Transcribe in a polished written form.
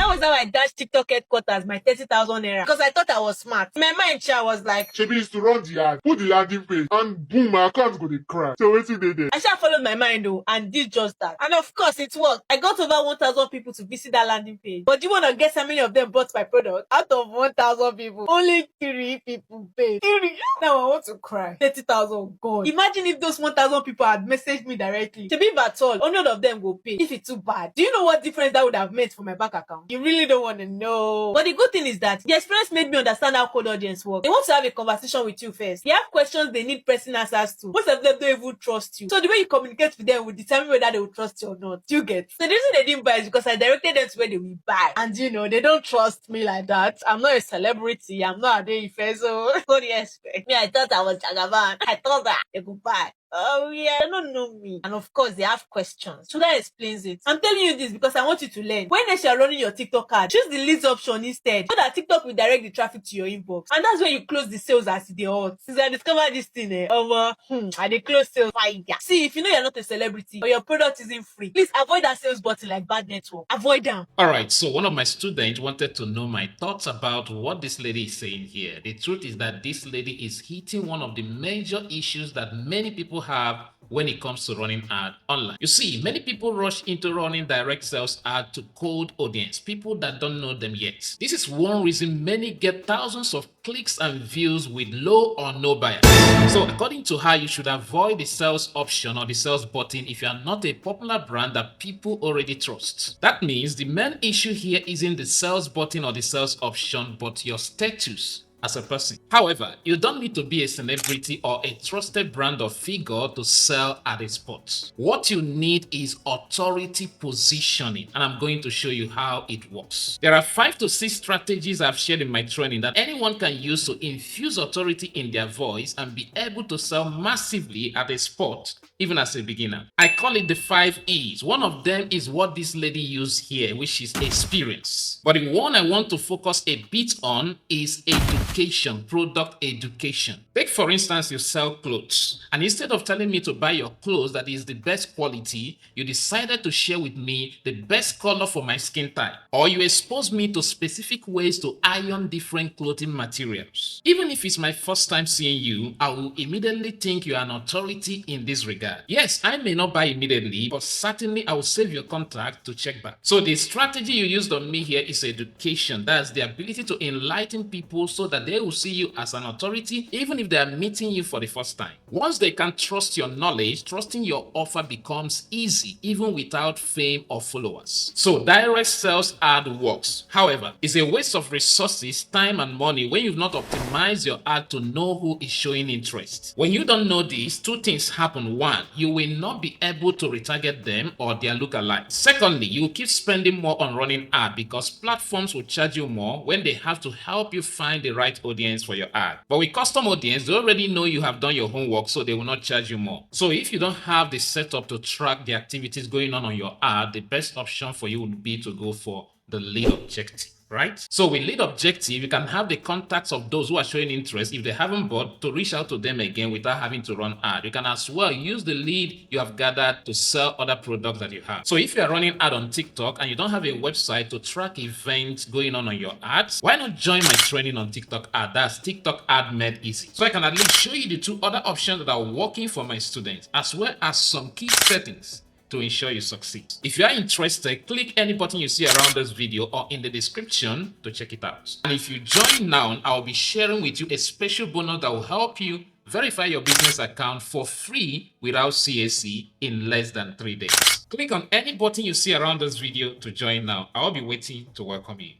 That was how I dashed TikTok headquarters my 30,000 naira because I thought I was smart. In my mind, I was like, Shebi is to run the ad, put the landing page, and boom, my account go dey crash. So wetin dey there? I shall followed my mind though and did just that. And of course it worked. I got over 1,000 people to visit that landing page. But do you want to guess how many of them bought my product? Out of 1,000 people, only 3 people paid. 3. Now I want to cry. 30,000 gone. Imagine if those 1,000 people had messaged me directly. To be at all, 100 of them will pay if it's too bad. Do you know what difference that would have made for my bank account? You really don't want to know. But the good thing is that the experience made me understand how cold audience work. They want to have a conversation with you first. They have questions they need pressing answers to. Most of them don't even trust you. So the way you communicate with them will determine whether they will trust you or not. Do you get? So the reason they didn't buy is because I directed them to where they will buy. And you know, they don't trust me like that. I'm not a celebrity. I'm not a Deife, so what do you expect? Me, I thought I was Jagaban. I thought that they could buy. Oh yeah, they don't know me. And of course, they have questions. So that explains it. I'm telling you this because I want you to learn. When next you're running your TikTok ad, choose the leads option instead, so that TikTok will direct the traffic to your inbox. And that's where you close the sales as they hot. Since I discovered this thing, I dey close sales fire. See, if you know you're not a celebrity or your product isn't free, please avoid that sales button like bad network. Avoid them. All right, so one of my students wanted to know my thoughts about what this lady is saying here. The truth is that this lady is hitting one of the major issues that many people have when it comes to running ad online. You see, many people rush into running direct sales ad to cold audience, people that don't know them yet. This is one reason many get thousands of clicks and views with low or no buyer. So according to her, you should avoid the sales option or the sales button if you are not a popular brand that people already trust. That means the main issue here isn't the sales button or the sales option, but your status as a person. However, you don't need to be a celebrity or a trusted brand or figure to sell at a spot. What you need is authority positioning, and I'm going to show you how it works. There are 5 to 6 strategies I've shared in my training that anyone can use to infuse authority in their voice and be able to sell massively at a spot, even as a beginner. I call it the 5 E's. One of them is what this lady used here, which is experience. But the one I want to focus a bit on is education, product education. Take for instance, you sell clothes, and instead of telling me to buy your clothes that is the best quality, you decided to share with me the best color for my skin type, or you expose me to specific ways to iron different clothing materials. Even if it's my first time seeing you, I will immediately think you are an authority in this regard. Yes, I may not buy immediately, but certainly I will save your contact to check back. So the strategy you used on me here is education. That's the ability to enlighten people so that they will see you as an authority, even if they are meeting you for the first time. Once they can trust your knowledge, trusting your offer becomes easy, even without fame or followers. So direct sales ad works. However, it's a waste of resources, time, and money when you've not optimized your ad to know who is showing interest. When you don't know this, 2 things happen. 1, you will not be able to retarget them or their lookalikes. Secondly, you will keep spending more on running ad because platforms will charge you more when they have to help you find the right audience for your ad. But with custom audience, they already know you have done your homework, so they will not charge you more. So if you don't have the setup to track the activities going on your ad, the best option for you would be to go for the lead objective. Right? So with lead objective, you can have the contacts of those who are showing interest if they haven't bought to reach out to them again without having to run ad. You can as well use the lead you have gathered to sell other products that you have. So if you are running ad on TikTok and you don't have a website to track events going on your ads, why not join my training on TikTok ad? That's TikTok ad made easy. So I can at least show you the 2 other options that are working for my students, as well as some key settings to ensure you succeed. If you are interested, click any button you see around this video or in the description to check it out. And if you join now, I'll be sharing with you a special bonus that will help you verify your business account for free without CAC in less than 3 days. Click on any button you see around this video to join now. I'll be waiting to welcome you.